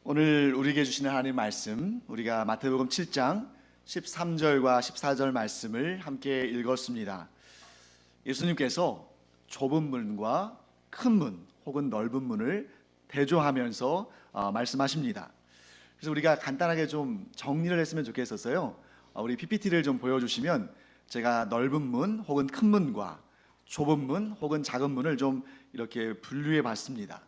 오늘 우리에게 주시는 하나님 말씀, 우리가 마태복음 7장 13절과 14절 말씀을 함께 읽었습니다. 예수님께서 좁은 문과 큰 문 혹은 넓은 문을 대조하면서 말씀하십니다. 그래서 우리가 간단하게 좀 정리를 했으면 좋겠어서요. 우리 PPT를 좀 보여주시면 제가 넓은 문 혹은 큰 문과 좁은 문 혹은 작은 문을 좀 이렇게 분류해 봤습니다.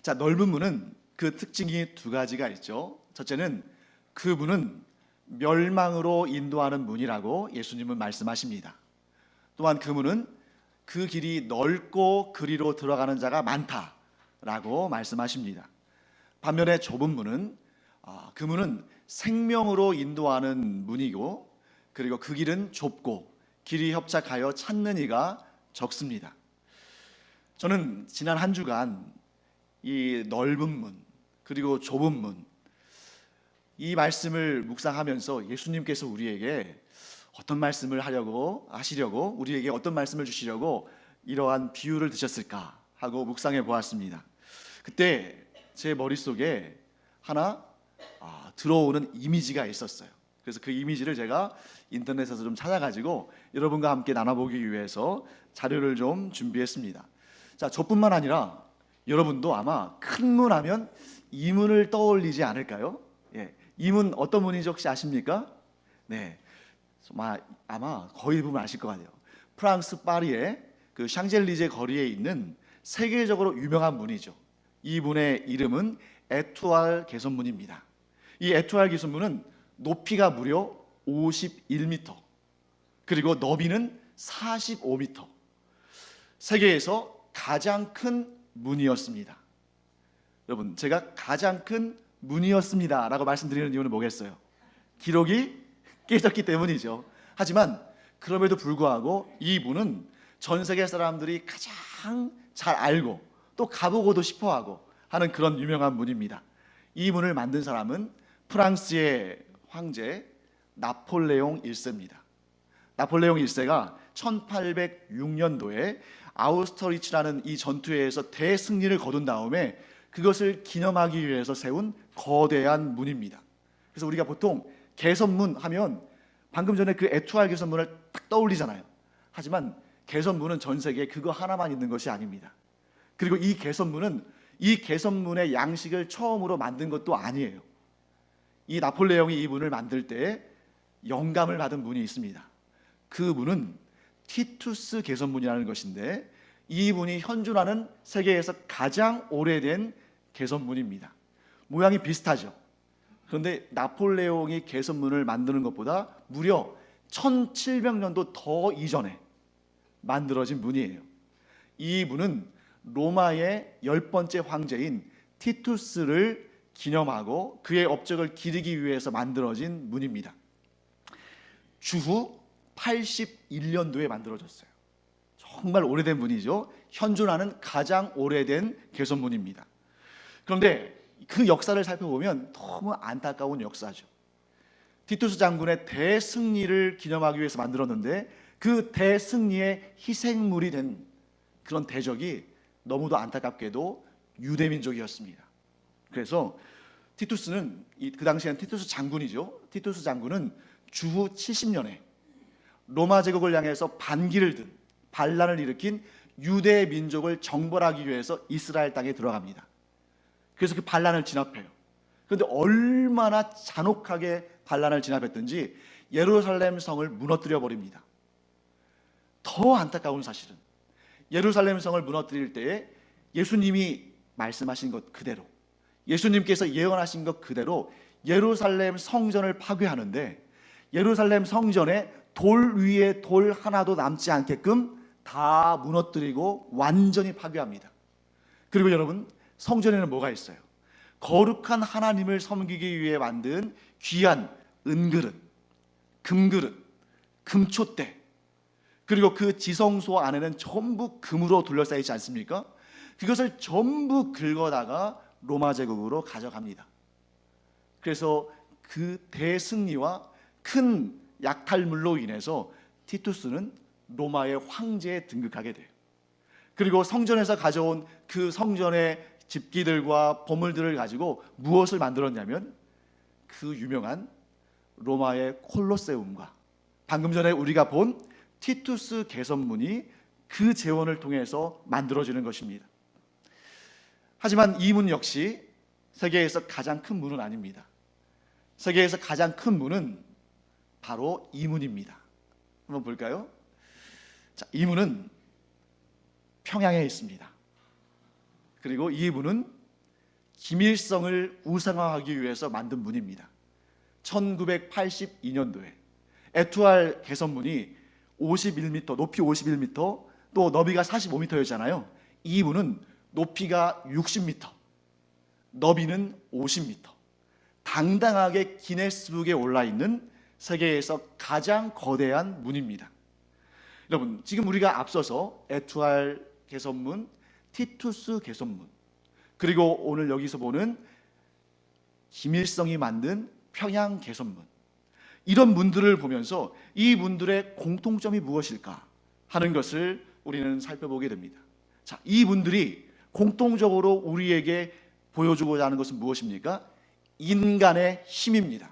자, 넓은 문은 그 특징이 두 가지가 있죠. 첫째는 그 문은 멸망으로 인도하는 문이라고 예수님은 말씀하십니다. 또한 그 문은 그 길이 넓고 그리로 들어가는 자가 많다라고 말씀하십니다. 반면에 좁은 문은 그 문은 생명으로 인도하는 문이고, 그리고 그 길은 좁고 길이 협착하여 찾는 이가 적습니다. 저는 지난 한 주간 이 넓은 문 그리고 좁은 문, 이 말씀을 묵상하면서 예수님께서 우리에게 어떤 말씀을 하시려고 우리에게 어떤 말씀을 주시려고 이러한 비유를 드셨을까 하고 묵상해 보았습니다. 그때 제 머릿속에 하나 들어오는 이미지가 있었어요. 그래서 그 이미지를 제가 인터넷에서 좀 찾아가지고 여러분과 함께 나눠보기 위해서 자료를 좀 준비했습니다. 자, 저뿐만 아니라 여러분도 아마 큰 문 하면 이 문을 떠올리지 않을까요? 예, 이 문 어떤 문인지 혹시 아십니까? 네, 아마 거의 대부분 아실 것 같아요. 프랑스 파리의 그 샹젤리제 거리에 있는 세계적으로 유명한 문이죠. 이 문의 이름은 에투알 개선문입니다. 이 에투알 개선문은 높이가 무려 51m, 그리고 너비는 45m, 세계에서 가장 큰 문이었습니다. 여러분, 제가 가장 큰 문이었습니다 라고 말씀드리는 이유는 뭐겠어요? 기록이 깨졌기 때문이죠. 하지만 그럼에도 불구하고 이 문은 전 세계 사람들이 가장 잘 알고 또 가보고도 싶어하고 하는 그런 유명한 문입니다. 이 문을 만든 사람은 프랑스의 황제 나폴레옹 1세입니다. 나폴레옹 1세가 1806년도에 아우스터리츠라는 이 전투에서 대승리를 거둔 다음에 그것을 기념하기 위해서 세운 거대한 문입니다. 그래서 우리가 보통 개선문 하면 방금 전에 그 에투알 개선문을 딱 떠올리잖아요. 하지만 개선문은 전 세계에 그거 하나만 있는 것이 아닙니다. 그리고 이 개선문의 양식을 처음으로 만든 것도 아니에요. 이 나폴레옹이 이 문을 만들 때 영감을 받은 문이 있습니다. 그 문은 티투스 개선문이라는 것인데, 이 문이 현존하는 세계에서 가장 오래된 개선문입니다. 모양이 비슷하죠. 그런데 나폴레옹이 개선문을 만드는 것보다 무려 1700년도 더 이전에 만들어진 문이에요. 이 문은 로마의 10번째 황제인 티투스를 기념하고 그의 업적을 기리기 위해서 만들어진 문입니다. 주후 81년도에 만들어졌어요. 정말 오래된 문이죠. 현존하는 가장 오래된 개선문입니다. 그런데 그 역사를 살펴보면 너무 안타까운 역사죠. 티투스 장군의 대승리를 기념하기 위해서 만들었는데 그 대승리의 희생물이 된 그런 대적이 너무도 안타깝게도 유대민족이었습니다. 그래서 티투스는 그 당시에는 티투스 장군이죠. 티투스 장군은 주후 70년에 로마 제국을 향해서 반란을 일으킨 유대 민족을 정벌하기 위해서 이스라엘 땅에 들어갑니다. 그래서 그 반란을 진압해요. 그런데 얼마나 잔혹하게 반란을 진압했든지 예루살렘 성을 무너뜨려 버립니다. 더 안타까운 사실은 예루살렘 성을 무너뜨릴 때에 예수님이 말씀하신 것 그대로, 예수님께서 예언하신 것 그대로 예루살렘 성전을 파괴하는데, 예루살렘 성전에 돌 위에 돌 하나도 남지 않게끔 다 무너뜨리고 완전히 파괴합니다. 그리고 여러분, 성전에는 뭐가 있어요? 거룩한 하나님을 섬기기 위해 만든 귀한 은그릇, 금그릇, 금촛대, 그리고 그 지성소 안에는 전부 금으로 둘러싸여 있지 않습니까? 그것을 전부 긁어다가 로마 제국으로 가져갑니다. 그래서 그 대승리와 큰 약탈물로 인해서 티투스는 로마의 황제에 등극하게 돼요. 그리고 성전에서 가져온 그 성전의 집기들과 보물들을 가지고 무엇을 만들었냐면 그 유명한 로마의 콜로세움과 방금 전에 우리가 본 티투스 개선문이 그 재원을 통해서 만들어지는 것입니다. 하지만 이 문 역시 세계에서 가장 큰 문은 아닙니다. 세계에서 가장 큰 문은 바로 이 문입니다. 한번 볼까요? 자, 이 문은 평양에 있습니다. 그리고 이 문은 김일성을 우상화하기 위해서 만든 문입니다. 1982년도에 에투알 개선문이 51m, 높이 51m, 또 너비가 45m였잖아요. 이 문은 높이가 60m, 너비는 50m, 당당하게 기네스북에 올라있는 세계에서 가장 거대한 문입니다. 여러분, 지금 우리가 앞서서 에투알 개선문, 티투스 개선문, 그리고 오늘 여기서 보는 김일성이 만든 평양 개선문, 이런 문들을 보면서 이 문들의 공통점이 무엇일까 하는 것을 우리는 살펴보게 됩니다. 자, 이 문들이 공통적으로 우리에게 보여주고자 하는 것은 무엇입니까? 인간의 힘입니다.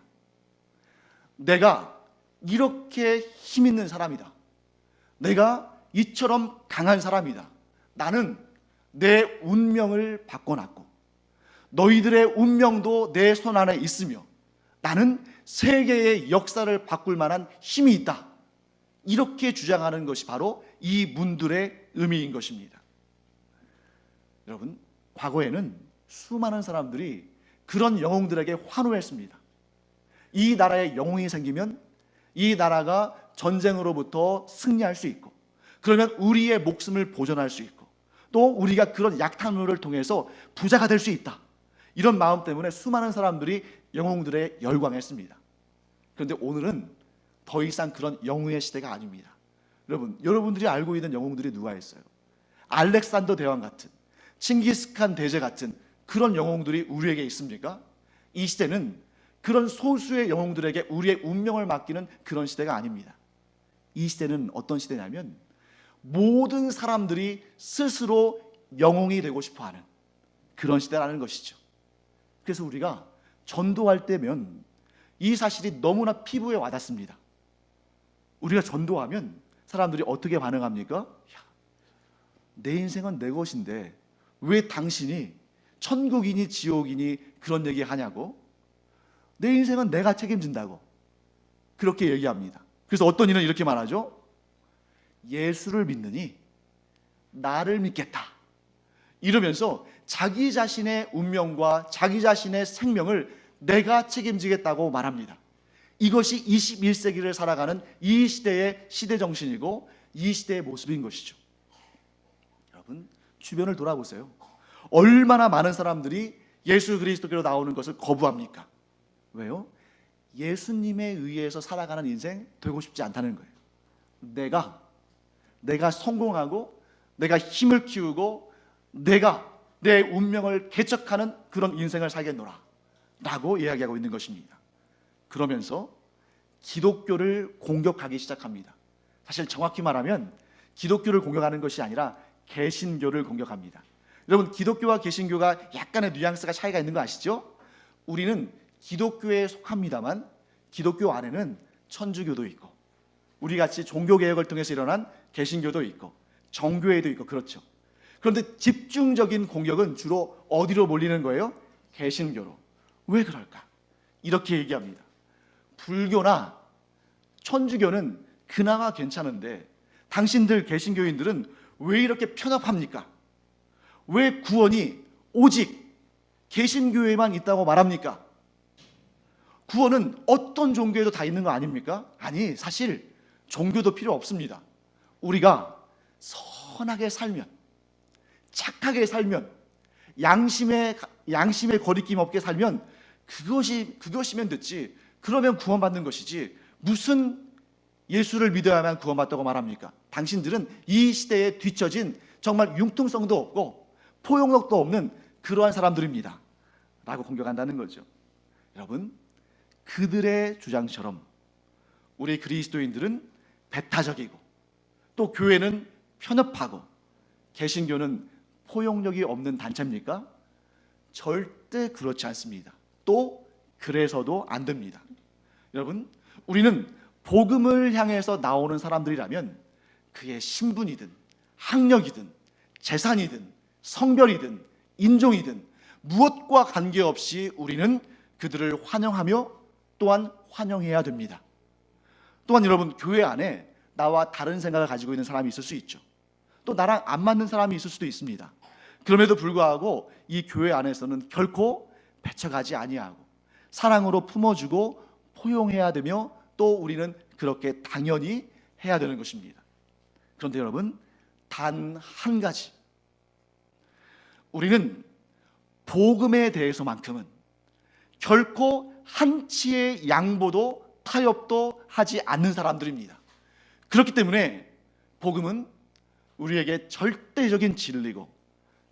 내가 이렇게 힘 있는 사람이다. 내가 이처럼 강한 사람이다. 나는 내 운명을 바꿔놨고 너희들의 운명도 내 손 안에 있으며 나는 세계의 역사를 바꿀 만한 힘이 있다. 이렇게 주장하는 것이 바로 이 문들의 의미인 것입니다. 여러분, 과거에는 수많은 사람들이 그런 영웅들에게 환호했습니다. 이 나라에 영웅이 생기면 이 나라가 전쟁으로부터 승리할 수 있고, 그러면 우리의 목숨을 보존할 수 있고, 또 우리가 그런 약탈물을 통해서 부자가 될 수 있다. 이런 마음 때문에 수많은 사람들이 영웅들에 열광했습니다. 그런데 오늘은 더 이상 그런 영웅의 시대가 아닙니다. 여러분들이 알고 있는 영웅들이 누가 있어요? 알렉산더 대왕 같은, 칭기스칸 대제 같은 그런 영웅들이 우리에게 있습니까? 이 시대는 그런 소수의 영웅들에게 우리의 운명을 맡기는 그런 시대가 아닙니다. 이 시대는 어떤 시대냐면 모든 사람들이 스스로 영웅이 되고 싶어하는 그런 시대라는 것이죠. 그래서 우리가 전도할 때면 이 사실이 너무나 피부에 와닿습니다. 우리가 전도하면 사람들이 어떻게 반응합니까? 야, 내 인생은 내 것인데 왜 당신이 천국이니 지옥이니 그런 얘기 하냐고? 내 인생은 내가 책임진다고 그렇게 얘기합니다. 그래서 어떤 이는 이렇게 말하죠. 예수를 믿느니 나를 믿겠다. 이러면서 자기 자신의 운명과 자기 자신의 생명을 내가 책임지겠다고 말합니다. 이것이 21세기를 살아가는 이 시대의 시대정신이고 이 시대의 모습인 것이죠. 여러분, 주변을 돌아보세요. 얼마나 많은 사람들이 예수 그리스도께로 나오는 것을 거부합니까? 왜요? 예수님에 의해서 살아가는 인생 되고 싶지 않다는 거예요. 내가 성공하고 내가 힘을 키우고 내가 내 운명을 개척하는 그런 인생을 살겠노라 라고 이야기하고 있는 것입니다. 그러면서 기독교를 공격하기 시작합니다. 사실 정확히 말하면 기독교를 공격하는 것이 아니라 개신교를 공격합니다. 여러분, 기독교와 개신교가 약간의 뉘앙스가 차이가 있는 거 아시죠? 우리는 기독교에 속합니다만 기독교 안에는 천주교도 있고 우리같이 종교개혁을 통해서 일어난 개신교도 있고 정교회도 있고 그렇죠. 그런데 집중적인 공격은 주로 어디로 몰리는 거예요? 개신교로. 왜 그럴까? 이렇게 얘기합니다. 불교나 천주교는 그나마 괜찮은데 당신들 개신교인들은 왜 이렇게 편협합니까? 왜 구원이 오직 개신교에만 있다고 말합니까? 구원은 어떤 종교에도 다 있는 거 아닙니까? 아니, 사실 종교도 필요 없습니다. 우리가 선하게 살면, 착하게 살면, 양심에 거리낌 없게 살면 그것이면 됐지. 그러면 구원받는 것이지. 무슨 예수를 믿어야만 구원받다고 말합니까? 당신들은 이 시대에 뒤처진 정말 융통성도 없고 포용력도 없는 그러한 사람들입니다 라고 공격한다는 거죠. 여러분, 그들의 주장처럼 우리 그리스도인들은 배타적이고 또 교회는 편협하고 개신교는 포용력이 없는 단체입니까? 절대 그렇지 않습니다. 또 그래서도 안 됩니다. 여러분, 우리는 복음을 향해서 나오는 사람들이라면 그게 신분이든 학력이든 재산이든 성별이든 인종이든 무엇과 관계없이 우리는 그들을 환영하며 또한 환영해야 됩니다. 또한 여러분, 교회 안에 나와 다른 생각을 가지고 있는 사람이 있을 수 있죠. 또 나랑 안 맞는 사람이 있을 수도 있습니다. 그럼에도 불구하고 이 교회 안에서는 결코 배척하지 아니하고 사랑으로 품어주고 포용해야 되며 또 우리는 그렇게 당연히 해야 되는 것입니다. 그런데 여러분, 단 한 가지, 우리는 복음에 대해서만큼은 결코 한치의 양보도 타협도 하지 않는 사람들입니다. 그렇기 때문에 복음은 우리에게 절대적인 진리고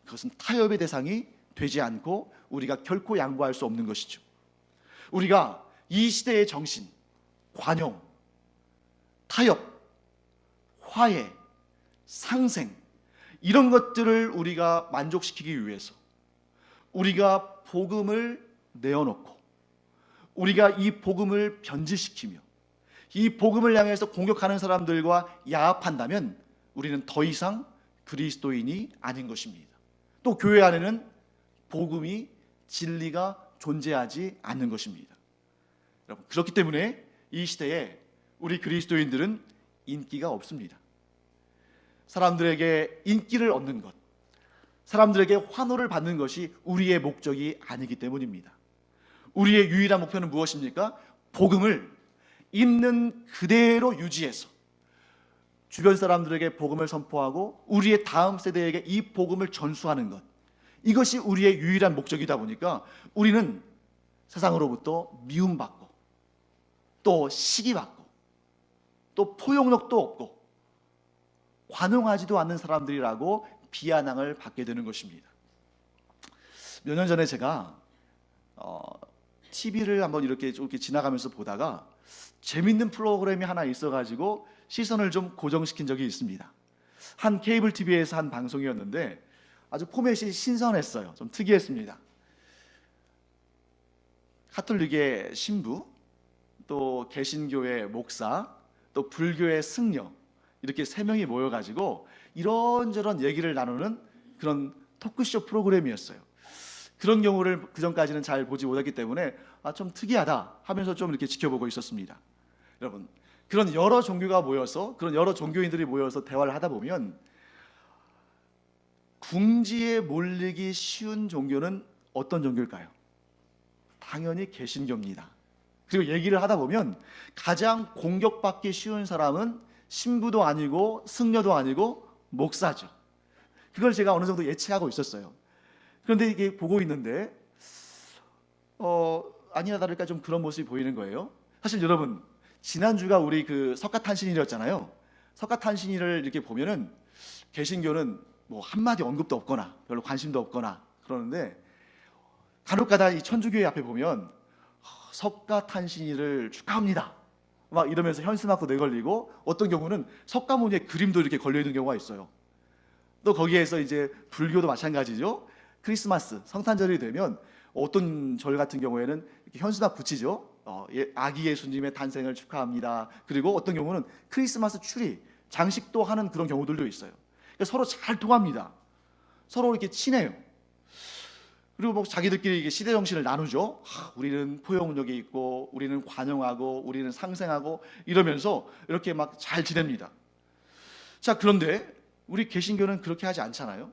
그것은 타협의 대상이 되지 않고 우리가 결코 양보할 수 없는 것이죠. 우리가 이 시대의 정신, 관용, 타협, 화해, 상생, 이런 것들을 우리가 만족시키기 위해서 우리가 복음을 내어놓고 우리가 이 복음을 변질시키며 이 복음을 향해서 공격하는 사람들과 야합한다면 우리는 더 이상 그리스도인이 아닌 것입니다. 또 교회 안에는 복음이, 진리가 존재하지 않는 것입니다. 여러분, 그렇기 때문에 이 시대에 우리 그리스도인들은 인기가 없습니다. 사람들에게 인기를 얻는 것, 사람들에게 환호를 받는 것이 우리의 목적이 아니기 때문입니다. 우리의 유일한 목표는 무엇입니까? 복음을 있는 그대로 유지해서 주변 사람들에게 복음을 선포하고 우리의 다음 세대에게 이 복음을 전수하는 것, 이것이 우리의 유일한 목적이다 보니까 우리는 세상으로부터 미움받고 또 시기받고 또 포용력도 없고 관용하지도 않는 사람들이라고 비아냥을 받게 되는 것입니다. 몇 년 전에 제가 TV를 한번 이렇게 지나가면서 보다가 재밌는 프로그램이 하나 있어가지고 시선을 좀 고정시킨 적이 있습니다. 한 케이블 TV에서 한 방송이었는데 아주 포맷이 신선했어요. 좀 특이했습니다. 가톨릭의 신부, 또 개신교의 목사, 또 불교의 승려, 이렇게 세 명이 모여가지고 이런저런 얘기를 나누는 그런 토크쇼 프로그램이었어요. 그런 경우를 그전까지는 잘 보지 못했기 때문에 좀 특이하다 하면서 좀 이렇게 지켜보고 있었습니다. 여러분, 그런 여러 종교가 모여서, 그런 여러 종교인들이 모여서 대화를 하다 보면 궁지에 몰리기 쉬운 종교는 어떤 종교일까요? 당연히 개신교입니다. 그리고 얘기를 하다 보면 가장 공격받기 쉬운 사람은 신부도 아니고 승려도 아니고 목사죠. 그걸 제가 어느 정도 예측하고 있었어요. 그런데 이게 보고 있는데 아니나 다를까 좀 그런 모습이 보이는 거예요. 사실 여러분, 지난주가 우리 그 석가탄신일이었잖아요. 석가탄신일을 이렇게 보면은 개신교는 뭐 한마디 언급도 없거나 별로 관심도 없거나 그러는데 간혹가다 이 천주교회 앞에 보면 석가탄신일을 축하합니다 막 이러면서 현수막도 내걸리고 어떤 경우는 석가모니에 그림도 이렇게 걸려있는 경우가 있어요. 또 거기에서 이제 불교도 마찬가지죠. 크리스마스, 성탄절이 되면 어떤 절 같은 경우에는 이렇게 현수막 붙이죠. 아기 예수님의 탄생을 축하합니다. 그리고 어떤 경우는 크리스마스 추리, 장식도 하는 그런 경우들도 있어요. 그러니까 서로 잘 통합니다. 서로 이렇게 친해요. 그리고 뭐 자기들끼리 이게 시대 정신을 나누죠. 우리는 포용력이 있고, 우리는 관용하고, 우리는 상생하고 이러면서 이렇게 막 잘 지냅니다. 자, 그런데 우리 개신교는 그렇게 하지 않잖아요.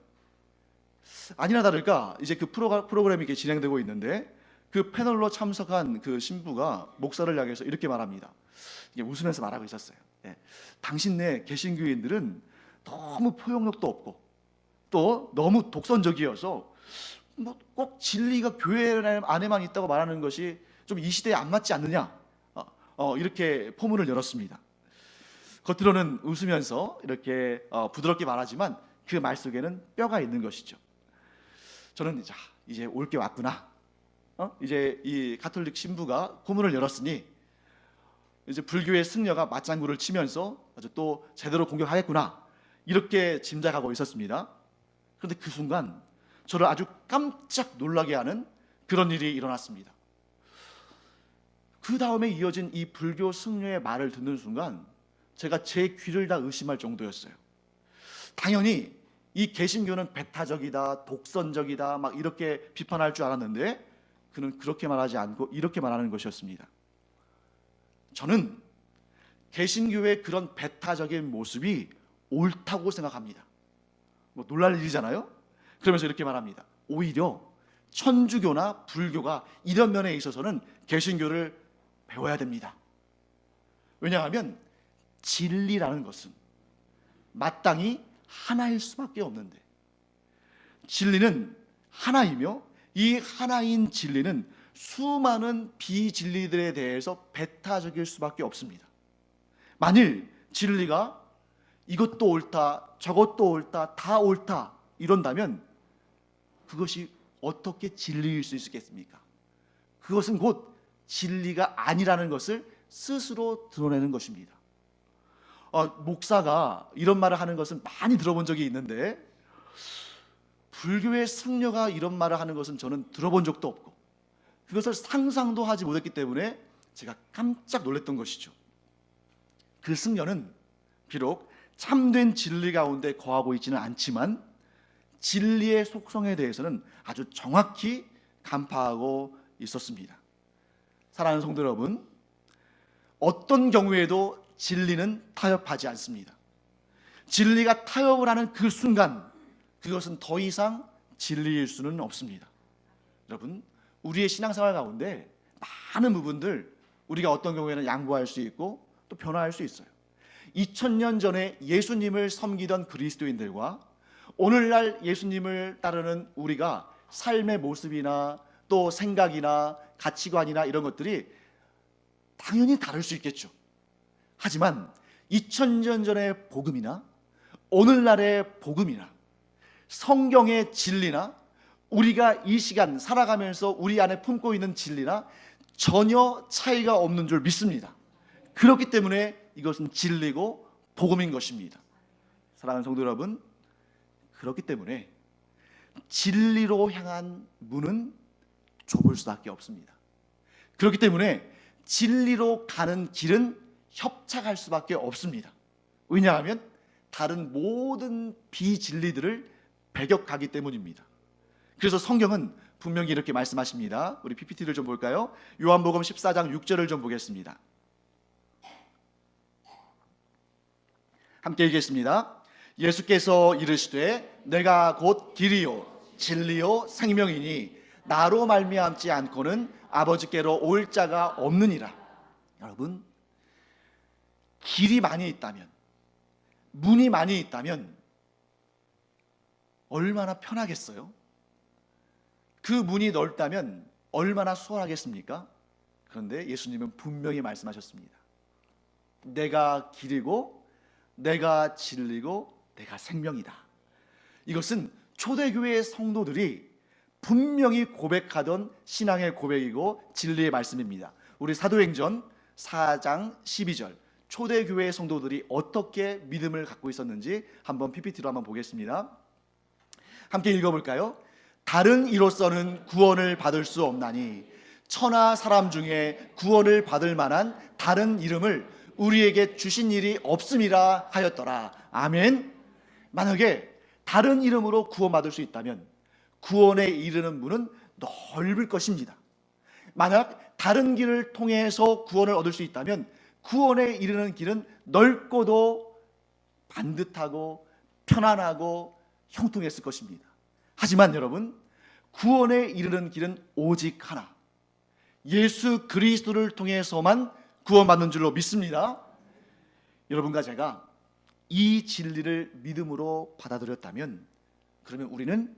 아니나 다를까 이제 그 프로그램이 이렇게 진행되고 있는데 그 패널로 참석한 그 신부가 목사를 향해서 이렇게 말합니다. 이게 웃으면서 말하고 있었어요. 당신네 개신교인들은 너무 포용력도 없고 또 너무 독선적이어서 뭐 꼭 진리가 교회 안에만 있다고 말하는 것이 좀 이 시대에 안 맞지 않느냐, 이렇게 포문을 열었습니다. 겉으로는 웃으면서 이렇게 부드럽게 말하지만 그 말 속에는 뼈가 있는 것이죠. 저는 이제 올 게 왔구나. 이제 이 가톨릭 신부가 포문을 열었으니 이제 불교의 승려가 맞장구를 치면서 아주 또 제대로 공격하겠구나, 이렇게 짐작하고 있었습니다. 그런데 그 순간 저를 아주 깜짝 놀라게 하는 그런 일이 일어났습니다. 그 다음에 이어진 이 불교 승려의 말을 듣는 순간 제가 제 귀를 다 의심할 정도였어요. 당연히 이 개신교는 배타적이다, 독선적이다 막 이렇게 비판할 줄 알았는데 그는 그렇게 말하지 않고 이렇게 말하는 것이었습니다. 저는 개신교의 그런 배타적인 모습이 옳다고 생각합니다. 뭐 놀랄 일이잖아요. 그러면서 이렇게 말합니다. 오히려 천주교나 불교가 이런 면에 있어서는 개신교를 배워야 됩니다. 왜냐하면 진리라는 것은 마땅히 하나일 수밖에 없는데, 진리는 하나이며 이 하나인 진리는 수많은 비진리들에 대해서 배타적일 수밖에 없습니다. 만일 진리가 이것도 옳다, 저것도 옳다, 다 옳다 이런다면 그것이 어떻게 진리일 수 있겠습니까? 그것은 곧 진리가 아니라는 것을 스스로 드러내는 것입니다. 목사가 이런 말을 하는 것은 많이 들어본 적이 있는데 불교의 승려가 이런 말을 하는 것은 저는 들어본 적도 없고 그것을 상상도 하지 못했기 때문에 제가 깜짝 놀랐던 것이죠. 그 승려는 비록 참된 진리 가운데 거하고 있지는 않지만 진리의 속성에 대해서는 아주 정확히 간파하고 있었습니다. 사랑하는 성도 여러분, 어떤 경우에도 진리는 타협하지 않습니다. 진리가 타협을 하는 그 순간 그것은 더 이상 진리일 수는 없습니다. 여러분, 우리의 신앙생활 가운데 많은 부분들 우리가 어떤 경우에는 양보할 수 있고 또 변화할 수 있어요. 2000년 전에 예수님을 섬기던 그리스도인들과 오늘날 예수님을 따르는 우리가 삶의 모습이나 또 생각이나 가치관이나 이런 것들이 당연히 다를 수 있겠죠. 하지만 2000년 전의 복음이나 오늘날의 복음이나 성경의 진리나 우리가 이 시간 살아가면서 우리 안에 품고 있는 진리나 전혀 차이가 없는 줄 믿습니다. 그렇기 때문에 이것은 진리고 복음인 것입니다. 사랑하는 성도 여러분, 그렇기 때문에 진리로 향한 문은 좁을 수밖에 없습니다. 그렇기 때문에 진리로 가는 길은 협착할 수밖에 없습니다. 왜냐하면 다른 모든 비진리들을 배격하기 때문입니다. 그래서 성경은 분명히 이렇게 말씀하십니다. 우리 PPT를 좀 볼까요? 요한복음 14장 6절을 좀 보겠습니다. 함께 읽겠습니다. 예수께서 이르시되 내가 곧 길이요 진리요 생명이니 나로 말미암지 않고는 아버지께로 올 자가 없느니라. 여러분, 길이 많이 있다면, 문이 많이 있다면 얼마나 편하겠어요? 그 문이 넓다면 얼마나 수월하겠습니까? 그런데 예수님은 분명히 말씀하셨습니다. 내가 길이고 내가 진리고 내가 생명이다. 이것은 초대교회의 성도들이 분명히 고백하던 신앙의 고백이고 진리의 말씀입니다. 우리 사도행전 4장 12절 초대교회의 성도들이 어떻게 믿음을 갖고 있었는지 한번 PPT로 한번 보겠습니다. 함께 읽어볼까요? 다른 이로서는 구원을 받을 수 없나니 천하 사람 중에 구원을 받을 만한 다른 이름을 우리에게 주신 일이 없음이라 하였더라. 아멘. 만약에 다른 이름으로 구원받을 수 있다면 구원에 이르는 문은 넓을 것입니다. 만약 다른 길을 통해서 구원을 얻을 수 있다면 구원에 이르는 길은 넓고도 반듯하고 편안하고 형통했을 것입니다. 하지만 여러분, 구원에 이르는 길은 오직 하나, 예수 그리스도를 통해서만 구원받는 줄로 믿습니다. 여러분과 제가 이 진리를 믿음으로 받아들였다면 그러면 우리는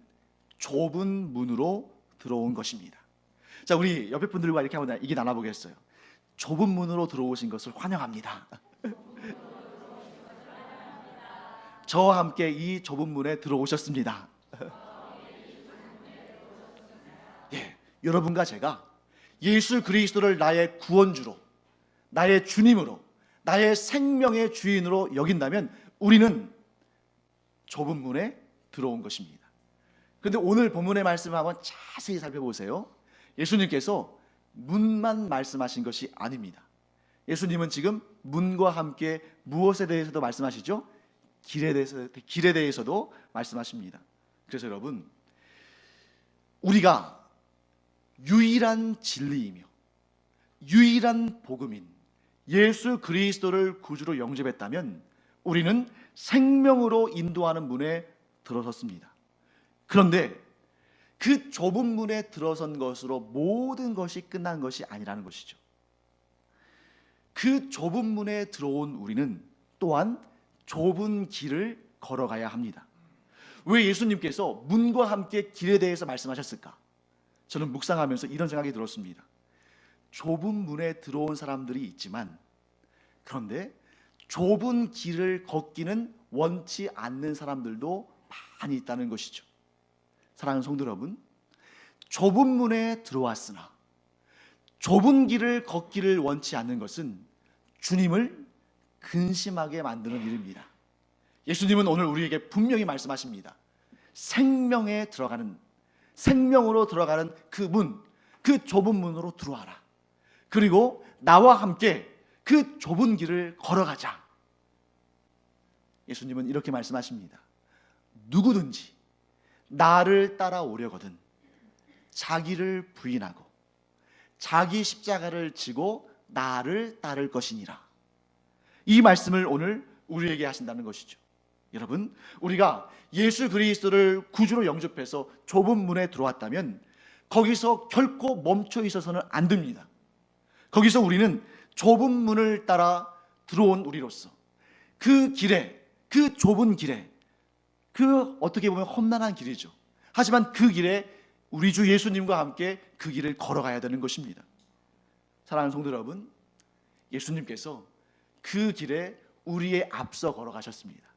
좁은 문으로 들어온 것입니다. 자, 우리 옆에 분들과 이렇게 한번 얘기 나눠보겠어요. 좁은 문으로 들어오신 것을 환영합니다. 저와 함께 이 좁은 문에 들어오셨습니다. 예, 여러분과 제가 예수 그리스도를 나의 구원주로, 나의 주님으로, 나의 생명의 주인으로 여긴다면 우리는 좁은 문에 들어온 것입니다. 그런데 오늘 본문의 말씀을 한번 자세히 살펴보세요. 예수님께서 문만 말씀하신 것이 아닙니다. 예수님은 지금 문과 함께 무엇에 대해서도 말씀하시죠? 길에 대해서도 말씀하십니다. 그래서 여러분, 우리가 유일한 진리이며 유일한 복음인 예수 그리스도를 구주로 영접했다면 우리는 생명으로 인도하는 문에 들어섰습니다. 그런데 그 좁은 문에 들어선 것으로 모든 것이 끝난 것이 아니라는 것이죠. 그 좁은 문에 들어온 우리는 또한 좁은 길을 걸어가야 합니다. 왜 예수님께서 문과 함께 길에 대해서 말씀하셨을까? 저는 묵상하면서 이런 생각이 들었습니다. 좁은 문에 들어온 사람들이 있지만, 그런데 좁은 길을 걷기는 원치 않는 사람들도 많이 있다는 것이죠. 사랑하는 성도 여러분, 좁은 문에 들어왔으나 좁은 길을 걷기를 원치 않는 것은 주님을 근심하게 만드는 일입니다. 예수님은 오늘 우리에게 분명히 말씀하십니다. 생명으로 들어가는 그 문, 그 좁은 문으로 들어와라. 그리고 나와 함께 그 좁은 길을 걸어가자. 예수님은 이렇게 말씀하십니다. 누구든지 나를 따라오려거든 자기를 부인하고 자기 십자가를 지고 나를 따를 것이니라. 이 말씀을 오늘 우리에게 하신다는 것이죠. 여러분, 우리가 예수 그리스도를 구주로 영접해서 좁은 문에 들어왔다면 거기서 결코 멈춰 있어서는 안 됩니다. 거기서 우리는 좁은 문을 따라 들어온 우리로서 그 길에, 그 좁은 길에, 그 어떻게 보면 험난한 길이죠. 하지만 그 길에 우리 주 예수님과 함께 그 길을 걸어가야 되는 것입니다. 사랑하는 성도 여러분, 예수님께서 그 길에 우리의 앞서 걸어가셨습니다.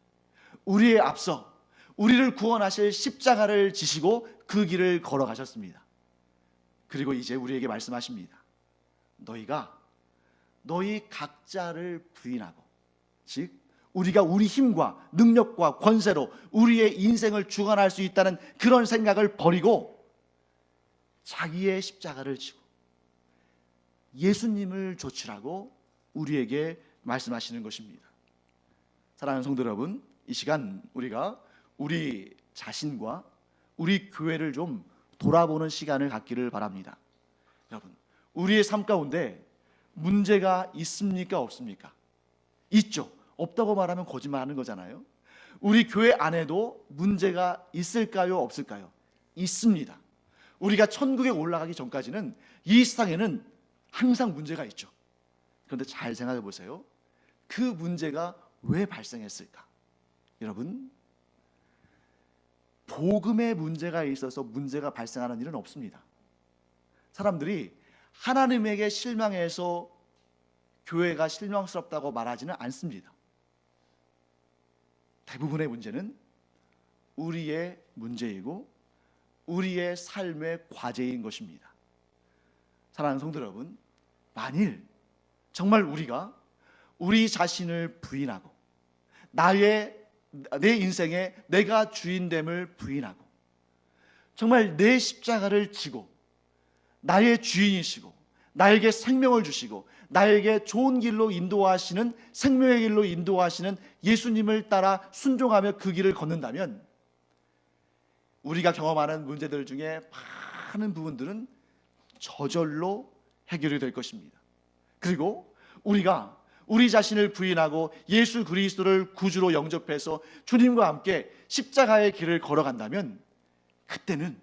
우리의 앞서 우리를 구원하실 십자가를 지시고 그 길을 걸어가셨습니다. 그리고 이제 우리에게 말씀하십니다. 너희가 너희 각자를 부인하고, 즉 우리가 우리 힘과 능력과 권세로 우리의 인생을 주관할 수 있다는 그런 생각을 버리고 자기의 십자가를 지고 예수님을 조치라고 우리에게 말씀하시는 것입니다. 사랑하는 성도 여러분, 이 시간 우리가 우리 자신과 우리 교회를 좀 돌아보는 시간을 갖기를 바랍니다. 여러분, 우리의 삶 가운데 문제가 있습니까? 없습니까? 있죠. 없다고 말하면 거짓말하는 거잖아요. 우리 교회 안에도 문제가 있을까요? 없을까요? 있습니다. 우리가 천국에 올라가기 전까지는 이 세상에는 항상 문제가 있죠. 그런데 잘 생각해 보세요. 그 문제가 왜 발생했을까? 여러분, 복음의 문제가 있어서 문제가 발생하는 일은 없습니다. 사람들이 하나님에게 실망해서 교회가 실망스럽다고 말하지는 않습니다. 대부분의 문제는 우리의 문제이고 우리의 삶의 과제인 것입니다. 사랑하는 성도 여러분, 만일 정말 우리가 우리 자신을 부인하고 내 인생에 내가 주인됨을 부인하고 정말 내 십자가를 지고 나의 주인이시고 나에게 생명을 주시고 나에게 좋은 길로 인도하시는, 생명의 길로 인도하시는 예수님을 따라 순종하며 그 길을 걷는다면 우리가 경험하는 문제들 중에 많은 부분들은 저절로 해결이 될 것입니다. 그리고 우리가 우리 자신을 부인하고 예수 그리스도를 구주로 영접해서 주님과 함께 십자가의 길을 걸어간다면 그때는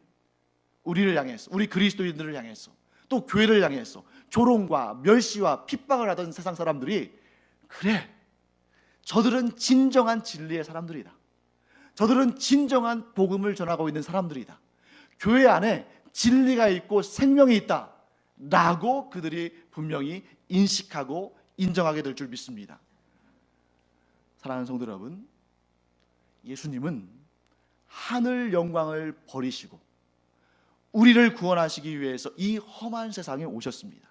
우리를 향해서, 우리 그리스도인들을 향해서, 또 교회를 향해서 조롱과 멸시와 핍박을 하던 세상 사람들이, 그래, 저들은 진정한 진리의 사람들이다, 저들은 진정한 복음을 전하고 있는 사람들이다, 교회 안에 진리가 있고 생명이 있다 라고 그들이 분명히 인식하고 인정하게 될 줄 믿습니다. 사랑하는 성도 여러분, 예수님은 하늘 영광을 버리시고 우리를 구원하시기 위해서 이 험한 세상에 오셨습니다.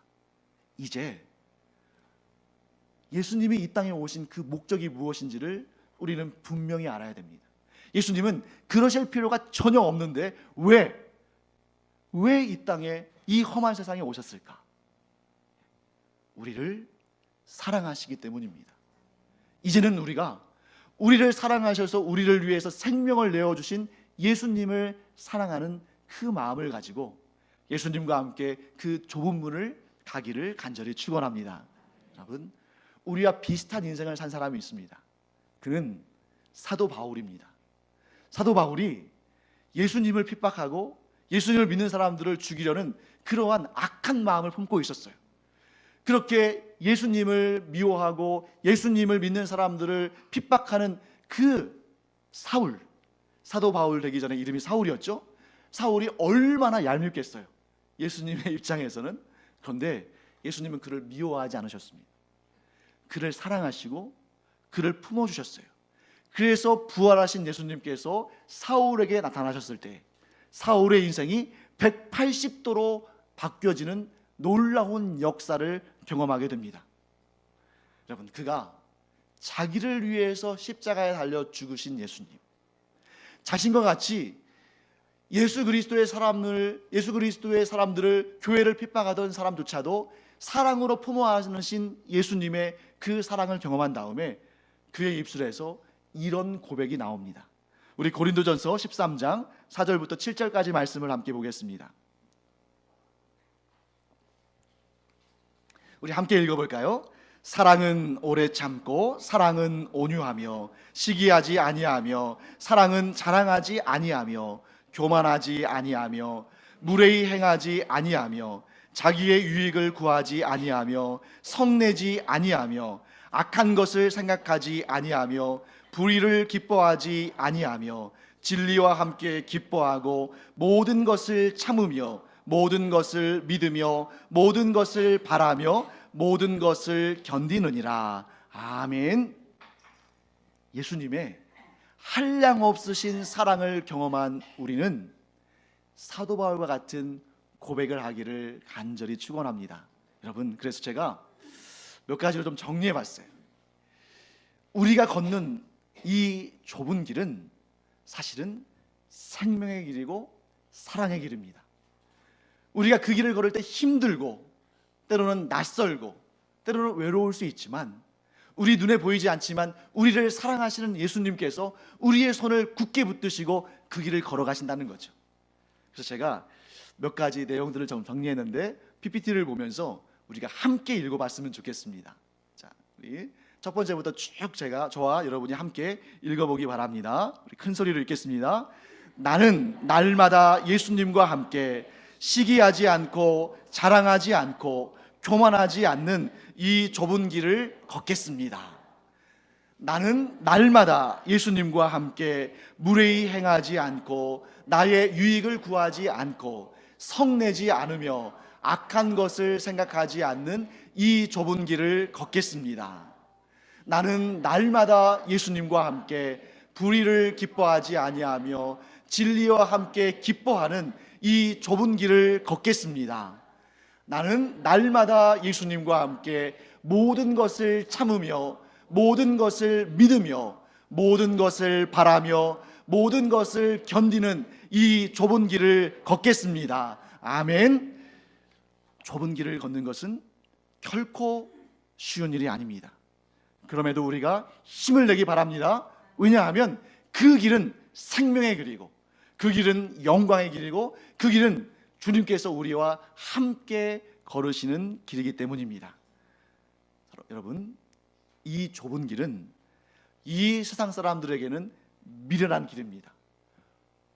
이제 예수님이 이 땅에 오신 그 목적이 무엇인지를 우리는 분명히 알아야 됩니다. 예수님은 그러실 필요가 전혀 없는데 왜 이 땅에 이 험한 세상에 오셨을까? 우리를 사랑하시기 때문입니다. 이제는 우리를 사랑하셔서 우리를 위해서 생명을 내어주신 예수님을 사랑하는 그 마음을 가지고 예수님과 함께 그 좁은 문을 가기를 간절히 축원합니다. 여러분, 우리와 비슷한 인생을 산 사람이 있습니다. 그는 사도 바울입니다. 사도 바울이 예수님을 핍박하고 예수님을 믿는 사람들을 죽이려는 그러한 악한 마음을 품고 있었어요. 그렇게 예수님을 미워하고 예수님을 믿는 사람들을 핍박하는 그 사도 바울 되기 전에 이름이 사울이었죠. 사울이 얼마나 얄밉겠어요, 예수님의 입장에서는. 그런데 예수님은 그를 미워하지 않으셨습니다. 그를 사랑하시고 그를 품어주셨어요. 그래서 부활하신 예수님께서 사울에게 나타나셨을 때 사울의 인생이 180도로 바뀌어지는 놀라운 역사를 경험하게 됩니다. 여러분, 그가 자기를 위해서 십자가에 달려 죽으신 예수님, 자신과 같이 예수 그리스도의 사람들을 교회를 핍박하던 사람조차도 사랑으로 품어 안으신 예수님의 그 사랑을 경험한 다음에 그의 입술에서 이런 고백이 나옵니다. 우리 고린도전서 13장 4절부터 7절까지 말씀을 함께 보겠습니다. 우리 함께 읽어볼까요? 사랑은 오래 참고 사랑은 온유하며 시기하지 아니하며 사랑은 자랑하지 아니하며 교만하지 아니하며 무례히 행하지 아니하며 자기의 유익을 구하지 아니하며 성내지 아니하며 악한 것을 생각하지 아니하며 불의를 기뻐하지 아니하며 진리와 함께 기뻐하고 모든 것을 참으며 모든 것을 믿으며 모든 것을 바라며 모든 것을 견디느니라. 아멘. 예수님의 한량없으신 사랑을 경험한 우리는 사도 바울과 같은 고백을 하기를 간절히 축원합니다. 여러분, 그래서 제가 몇 가지를 좀 정리해 봤어요. 우리가 걷는 이 좁은 길은 사실은 생명의 길이고 사랑의 길입니다. 우리가 그 길을 걸을 때 힘들고 때로는 낯설고 때로는 외로울 수 있지만 우리 눈에 보이지 않지만 우리를 사랑하시는 예수님께서 우리의 손을 굳게 붙드시고 그 길을 걸어가신다는 거죠. 그래서 제가 몇 가지 내용들을 좀 정리했는데 PPT를 보면서 우리가 함께 읽어봤으면 좋겠습니다. 자, 우리 첫 번째부터 쭉 저와 여러분이 함께 읽어보기 바랍니다. 우리 큰 소리로 읽겠습니다. 나는 날마다 예수님과 함께 시기하지 않고 자랑하지 않고 교만하지 않는 이 좁은 길을 걷겠습니다. 나는 날마다 예수님과 함께 무례히 행하지 않고 나의 유익을 구하지 않고 성내지 않으며 악한 것을 생각하지 않는 이 좁은 길을 걷겠습니다. 나는 날마다 예수님과 함께 불의를 기뻐하지 아니하며 진리와 함께 기뻐하는 이 좁은 길을 걷겠습니다. 나는 날마다 예수님과 함께 모든 것을 참으며 모든 것을 믿으며 모든 것을 바라며 모든 것을 견디는 이 좁은 길을 걷겠습니다. 아멘. 좁은 길을 걷는 것은 결코 쉬운 일이 아닙니다. 그럼에도 우리가 힘을 내기 바랍니다. 왜냐하면 그 길은 생명의 길이고 그 길은 영광의 길이고 그 길은 주님께서 우리와 함께 걸으시는 길이기 때문입니다. 여러분, 이 좁은 길은 이 세상 사람들에게는 미련한 길입니다.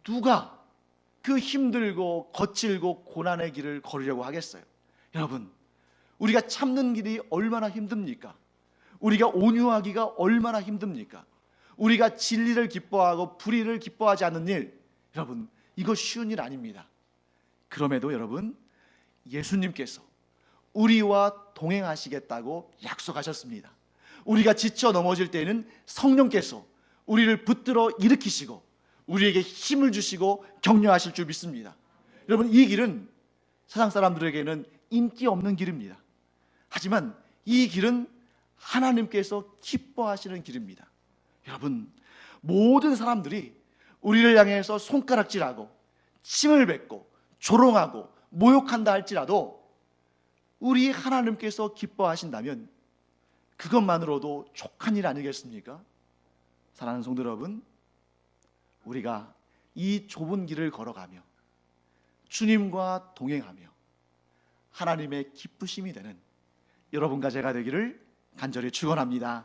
누가 그 힘들고 거칠고 고난의 길을 걸으려고 하겠어요? 여러분, 우리가 참는 길이 얼마나 힘듭니까? 우리가 온유하기가 얼마나 힘듭니까? 우리가 진리를 기뻐하고 불의를 기뻐하지 않는 일, 여러분, 이거 쉬운 일 아닙니다. 그럼에도 여러분, 예수님께서 우리와 동행하시겠다고 약속하셨습니다. 우리가 지쳐 넘어질 때에는 성령께서 우리를 붙들어 일으키시고 우리에게 힘을 주시고 격려하실 줄 믿습니다. 여러분, 이 길은 세상 사람들에게는 인기 없는 길입니다. 하지만 이 길은 하나님께서 기뻐하시는 길입니다. 여러분, 모든 사람들이 우리를 향해서 손가락질하고 침을 뱉고 조롱하고 모욕한다 할지라도 우리 하나님께서 기뻐하신다면 그것만으로도 족한 일 아니겠습니까? 사랑하는 성도 여러분, 우리가 이 좁은 길을 걸어가며 주님과 동행하며 하나님의 기쁘심이 되는 여러분과 제가 되기를 간절히 축원합니다.